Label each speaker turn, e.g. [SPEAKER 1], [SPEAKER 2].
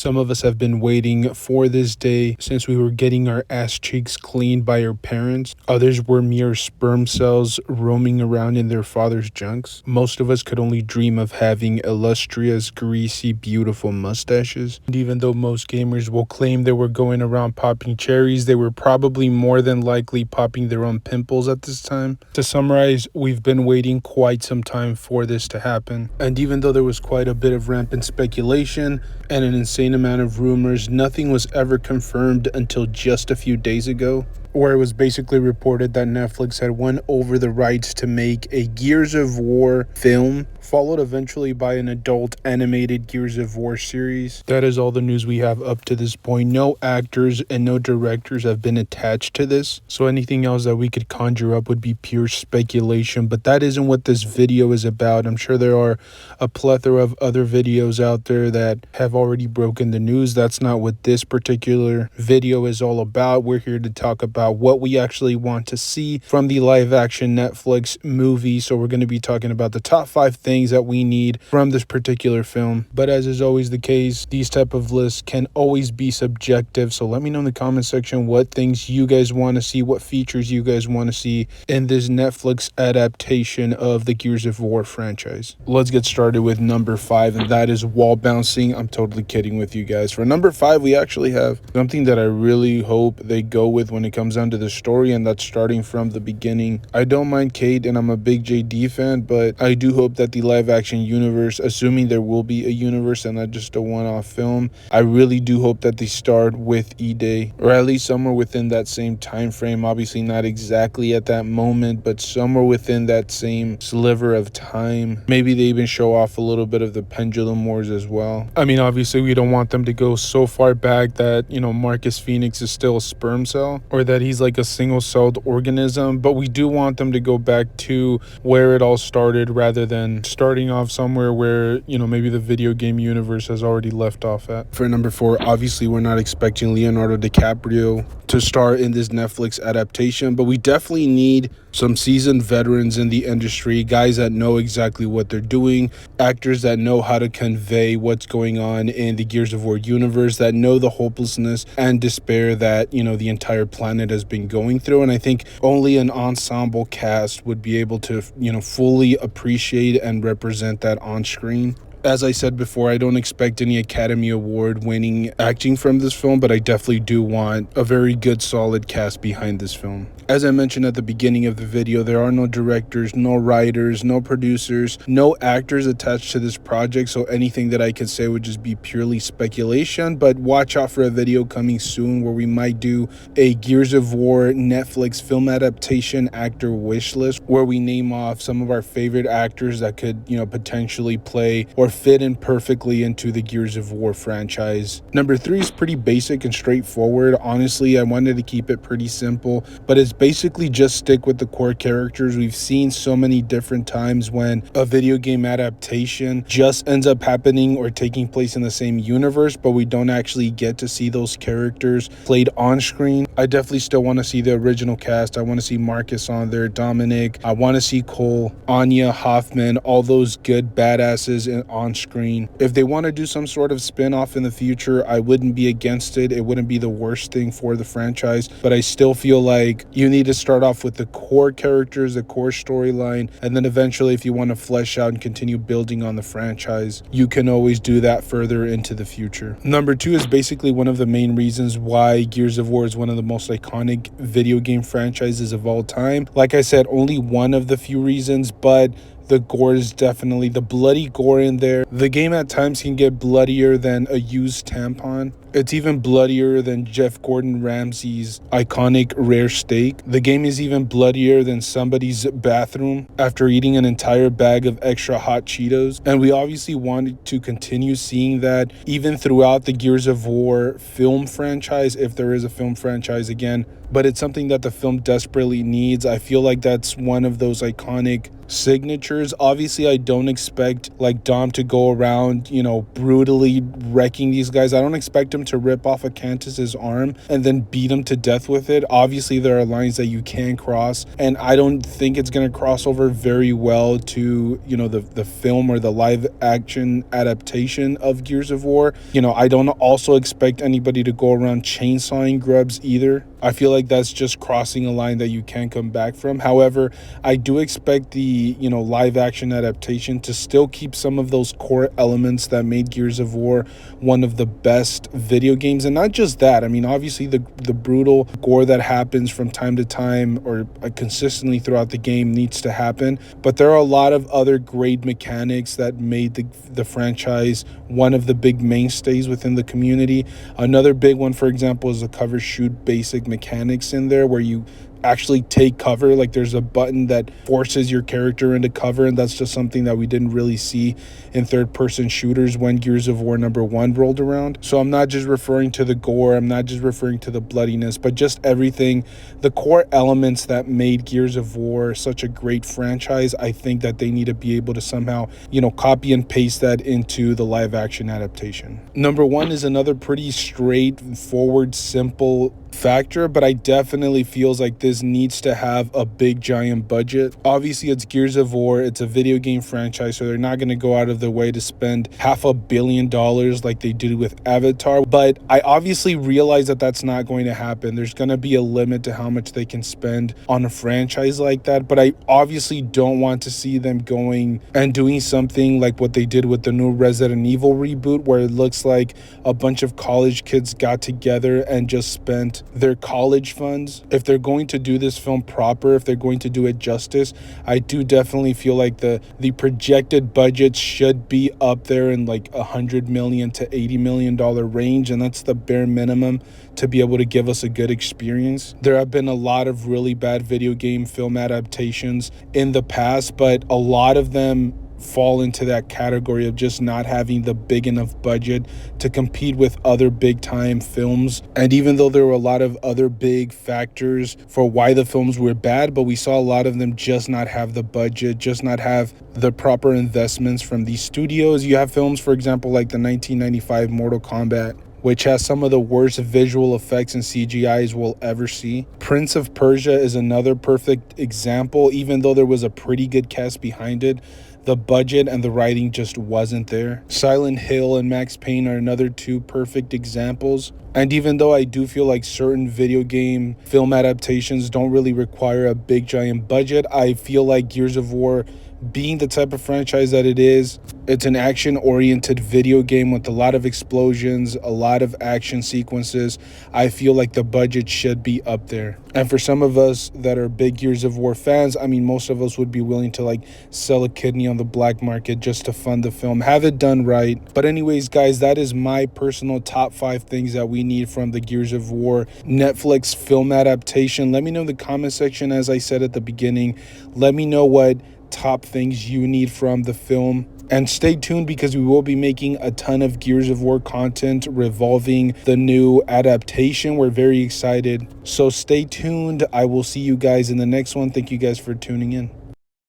[SPEAKER 1] Some of us have been waiting for this day since we were getting our ass cheeks cleaned by our parents. Others were mere sperm cells roaming around in their father's junks. Most of us could only dream of having illustrious, greasy, beautiful mustaches. And even though most gamers will claim they were going around popping cherries, they were probably more than likely popping their own pimples at this time. To summarize, we've been waiting quite some time for this to happen. And even though there was quite a bit of rampant speculation and an insane amount of rumors, nothing was ever confirmed until just a few days ago, where it was basically reported that Netflix had won over the rights to make a Gears of War film, followed eventually by an adult animated Gears of War series. That is all the news we have up to this point. No actors and no directors have been attached to this, so anything else that we could conjure up would be pure speculation, but that isn't what this video is about. I'm sure there are a plethora of other videos out there that have already broken the news. That's not what this particular video is all about. We're here to talk about what we actually want to see from the live action Netflix movie. So we're going to be talking about the top 5 things that we need from this particular film. But as is always the case, these type of lists can always be subjective. So let me know in the comment section what things you guys want to see, what features you guys want to see in this Netflix adaptation of the Gears of War franchise. Let's get started with number 5, and that is wall bouncing. I'm totally kidding with you guys. For number 5, we actually have something that I really hope they go with when it comes down to the story, and that's starting from the beginning. I don't mind Kate, and I'm a big JD fan, but I do hope that the live action universe, assuming there will be a universe and not just a one-off film, I really do hope that they start with E-Day, or at least somewhere within that same time frame. Obviously not exactly at that moment, but somewhere within that same sliver of time. Maybe they even show off a little bit of the Pendulum Wars as well. I mean, obviously we don't want them to go so far back that, you know, Marcus Phoenix is still a sperm cell, or that he's like a single-celled organism, but we do want them to go back to where it all started rather than starting off somewhere where, you know, maybe the video game universe has already left off at. For number 4, obviously we're not expecting Leonardo DiCaprio to star in this Netflix adaptation, but we definitely need some seasoned veterans in the industry, guys that know exactly what they're doing, actors that know how to convey what's going on in the Gears of War universe, that know the hopelessness and despair that, you know, the entire planet has been going through. And I think only an ensemble cast would be able to, you know, fully appreciate and represent that on screen. As I said before, I don't expect any Academy Award winning acting from this film, but I definitely do want a very good, solid cast behind this film. As I mentioned at the beginning of the video, there are no directors, no writers, no producers, no actors attached to this project, so anything that I could say would just be purely speculation. But watch out for a video coming soon where we might do a Gears of War Netflix film adaptation actor wish list, where we name off some of our favorite actors that could, you know, potentially play or fit in perfectly into the Gears of War franchise. Number 3 is pretty basic and straightforward. Honestly, I wanted to keep it pretty simple, but it's basically just stick with the core characters. We've seen so many different times when a video game adaptation just ends up happening or taking place in the same universe, but we don't actually get to see those characters played on screen. I definitely still want to see the original cast. I want to see Marcus on there, Dominic. I want to see Cole, Anya, Hoffman, all those good badasses on screen. If they want to do some sort of spin-off in the future, I wouldn't be against it. It wouldn't be the worst thing for the franchise, but I still feel like you need to start off with the core characters, the core storyline, and then eventually if you want to flesh out and continue building on the franchise, you can always do that further into the future. Number 2 is basically one of the main reasons why Gears of War is one of the most iconic video game franchises of all time. Like I said, only one of the few reasons, but the gore is definitely the bloody gore in there. The game at times can get bloodier than a used tampon. It's even bloodier than Jeff Gordon Ramsay's iconic rare steak. The game is even bloodier than somebody's bathroom after eating an entire bag of extra hot Cheetos. And we obviously wanted to continue seeing that even throughout the Gears of War film franchise, if there is a film franchise again. but it's something that the film desperately needs. I feel like that's one of those iconic signatures. Obviously, I don't expect like Dom to go around, brutally wrecking these guys. I don't expect him to rip off Acanthus's arm and then beat him to death with it. Obviously, there are lines that you can cross, and I don't think it's going to cross over very well to, the film or the live action adaptation of Gears of War. I don't also expect anybody to go around chainsawing grubs either. I feel like that's just crossing a line that you can't come back from. However, I do expect the live action adaptation to still keep some of those core elements that made Gears of War one of the best video games. And not just that, I mean, obviously the brutal gore that happens from time to time or consistently throughout the game needs to happen, but there are a lot of other great mechanics that made the franchise one of the big mainstays within the community. Another big one, for example, is the cover shoot basic mechanics in there, where you actually take cover. Like, there's a button that forces your character into cover, and that's just something that we didn't really see in third-person shooters when Gears of War number 1 rolled around. So I'm not just referring to the gore, I'm not just referring to the bloodiness, but just everything, the core elements that made Gears of War such a great franchise. I think that they need to be able to somehow, copy and paste that into the live-action adaptation. Number 1 is another pretty straightforward, simple factor, but I definitely feels like this needs to have a big giant budget. Obviously, it's Gears of War, it's a video game franchise, so they're not going to go out of their way to spend $500 million like they did with Avatar, but I obviously realize that that's not going to happen. There's going to be a limit to how much they can spend on a franchise like that, but I obviously don't want to see them going and doing something like what they did with the new Resident Evil reboot, where it looks like a bunch of college kids got together and just spent their college funds. If they're going to do this film proper, if they're going to do it justice, I do definitely feel like the projected budget should be up there in like $100 million to $80 million range, and that's the bare minimum to be able to give us a good experience. There have been a lot of really bad video game film adaptations in the past, but a lot of them fall into that category of just not having the big enough budget to compete with other big time films. And even though there were a lot of other big factors for why the films were bad, but we saw a lot of them just not have the budget, just not have the proper investments from these studios. You have films, for example, like the 1995 Mortal Kombat, which has some of the worst visual effects and CGIs we'll ever see. Prince of Persia is another perfect example. Even though there was a pretty good cast behind it, the budget and the writing just wasn't there. Silent Hill and Max Payne are another two perfect examples. And even though I do feel like certain video game film adaptations don't really require a big giant budget, I feel like Gears of War, being the type of franchise that it is, it's an action-oriented video game with a lot of explosions, a lot of action sequences. I feel like the budget should be up there. And for some of us that are big Gears of War fans, I mean, most of us would be willing to like sell a kidney on the black market just to fund the film, have it done right. But anyways, guys, that is my personal top 5 things that we need from the Gears of War Netflix film adaptation. Let me know in the comment section, as I said at the beginning. Let me know what top things you need from the film, and stay tuned because we will be making a ton of Gears of War content revolving the new adaptation. We're very excited, so stay tuned. I will see you guys in the next one. Thank you guys for tuning in.